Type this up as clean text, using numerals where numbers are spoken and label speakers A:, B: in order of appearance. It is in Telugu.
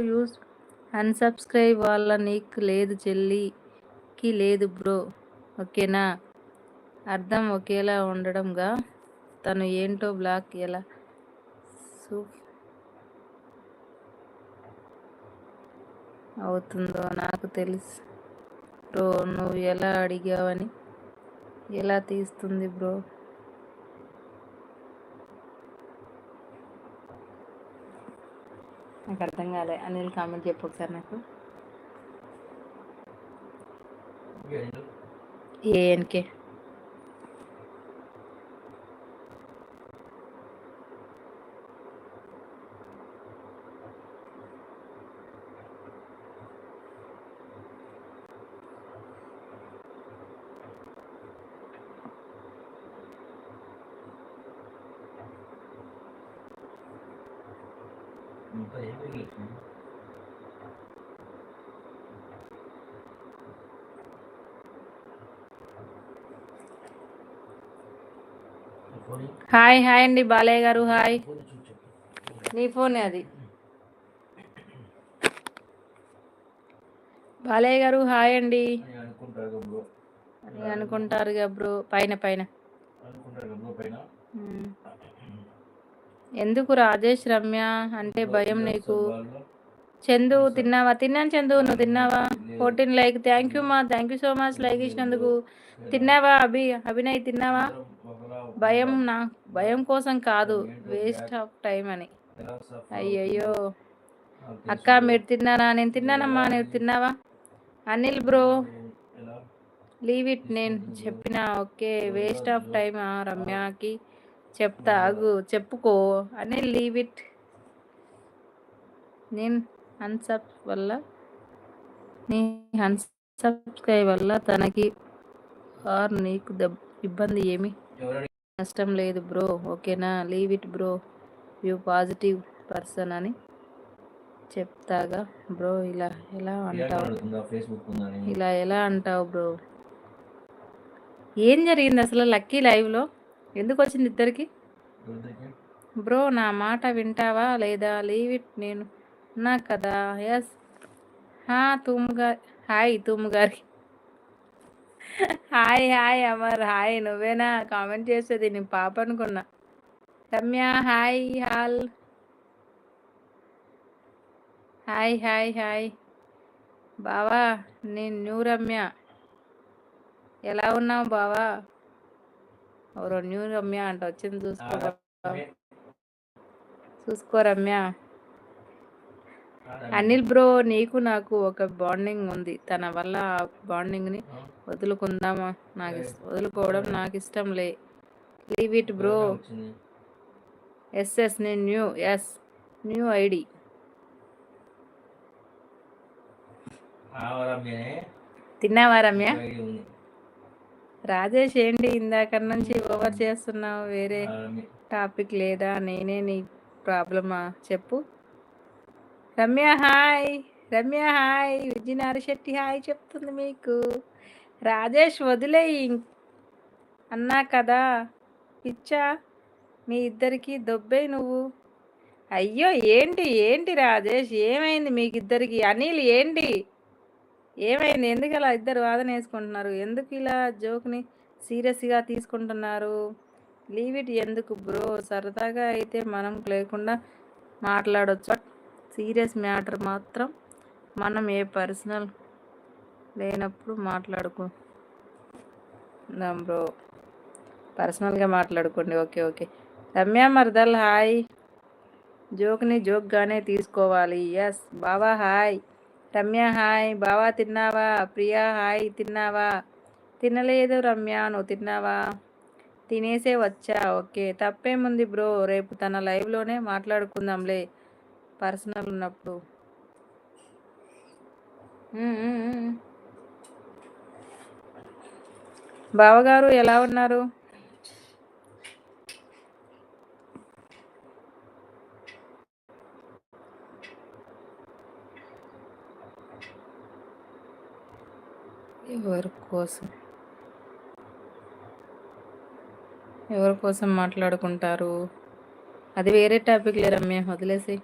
A: యూస్ అన్సబ్స్క్రైబ్ వాళ్ళ నీకు లేదు, చెల్లికి లేదు బ్రో. ఓకేనా? అర్థం ఒకేలా ఉండడంగా తను ఏంటో బ్లాక్ ఎలా అవుతుందో నాకు తెలుసు బ్రో. నువ్వు ఎలా అడిగావని ఎలా తీస్తుంది బ్రో? నాకు అర్థం కాలే. అనిల్ కామెంట్ చెప్పు ఒకసారి నాకు. ఏఎన్కే హాయ్ హాయ్ అండి బాలయ్య గారు. హాయ్. నీ ఫోనే అది. బాలయ్య గారు హాయ్ అండి. అని అనుకుంటారుగా బ్రో. పైన పైన ఎందుకు రాజేష్ రమ్య అంటే భయం నీకు? చందు తిన్నావా? తిన్నాను చందు, నువ్వు తిన్నావా? 14 లైక్. థ్యాంక్ యూ మా, thank you so much like ఇచ్చినందుకు. తిన్నావా అభినయ్ తిన్నావా? భయం కోసం కాదు, వేస్ట్ ఆఫ్ టైం అని. అయ్యయ్యో అక్క మీరు తిన్నారా? నేను తిన్నానమ్మా, నువ్వు తిన్నావా? అనిల్ బ్రో లీవ్ ఇట్, నేను చెప్పిన ఓకే. వేస్ట్ ఆఫ్ టైమ్ రమ్యకి చెప్తా అగు, చెప్పుకో అనిల్. Leave it. నేను నీ అన్సబ్స్క్రైబ్ వల్ల తనకి ఆర్ నీకు ఇబ్బంది ఏమి నష్టం లేదు బ్రో. ఓకేనా? Leave it bro. You positive person అని చెప్తాగా బ్రో. ఇలా ఎలా అంటావు బ్రో? ఏం జరిగింది అసలు లక్కీ లైవ్లో? ఎందుకు వచ్చింది ఇద్దరికి బ్రో? నా మాట వింటావా లేదా? లీవ్ ఇట్, నేను ఉన్నా కదా. ఎస్ హాయ్ తుమ్గారి. Hi hi Amar hi. నువ్వేనా కామెంట్ చేసేది? నేను పాప అనుకున్నా. Ramya hi. Hi hi hi బావా. నేను న్యూ రమ్య. ఎలా ఉన్నావు బావా? ఎవరో న్యూ రమ్య అంట వచ్చింది. చూసుకో రమ్య. అనిల్ బ్రో నీకు నాకు ఒక బాండింగ్ ఉంది, తన వల్ల ఆ బాండింగ్ని వదులుకోవడం నాకు ఇష్టం లే. Leave it bro. ఎస్ నేను న్యూ ఐడి. తిన్నావా రమ్య? రాజేష్ ఏంటి ఇందాక నుంచి ఓవర్ చేస్తున్నావు? వేరే టాపిక్ లేదా? నేనే నీ ప్రాబ్లమా చెప్పు. రమ్య హాయ్. విజయనారి శెట్టి హాయ్ చెప్తుంది మీకు. రాజేష్ వదిలేయి అన్నా కదా పిచ్చా మీ ఇద్దరికి దొబ్బే నువ్వు. అయ్యో ఏంటి రాజేష్ ఏమైంది మీకిద్దరికి? అనిల్ ఏంటి ఏమైంది? ఎందుకు ఇలా ఇద్దరు వాదన వేసుకుంటున్నారు? ఎందుకు ఇలా జోక్ని సీరియస్గా తీసుకుంటున్నారు? లీవ్ ఇట్ ఎందుకు బ్రో? సరదాగా అయితే మనం లేకుండా మాట్లాడొచ్చు. సీరియస్ మ్యాటర్ మాత్రం మనం ఏ పర్సనల్ లేనప్పుడు మాట్లాడుకుందాం బ్రో. పర్సనల్గా మాట్లాడుకోండి. ఓకే. రమ్య మర్దల్ హాయ్. జోక్ని జోక్గానే తీసుకోవాలి. ఎస్ బావా హాయ్. రమ్య హాయ్. బావా తిన్నావా? ప్రియా హాయ్. తిన్నావా? తినలేదు రమ్య, నువ్వు తిన్నావా? తినేసే వచ్చా. ఓకే తప్పేముంది బ్రో, రేపు తన లైవ్లోనే మాట్లాడుకుందాంలే పర్సనల్ ఉన్నప్పుడు. బావగారు ఎలా ఉన్నారు? ఎవరి కోసం మాట్లాడుకుంటారు? అది వేరే టాపిక్ లే రమ్య, వదిలేసి.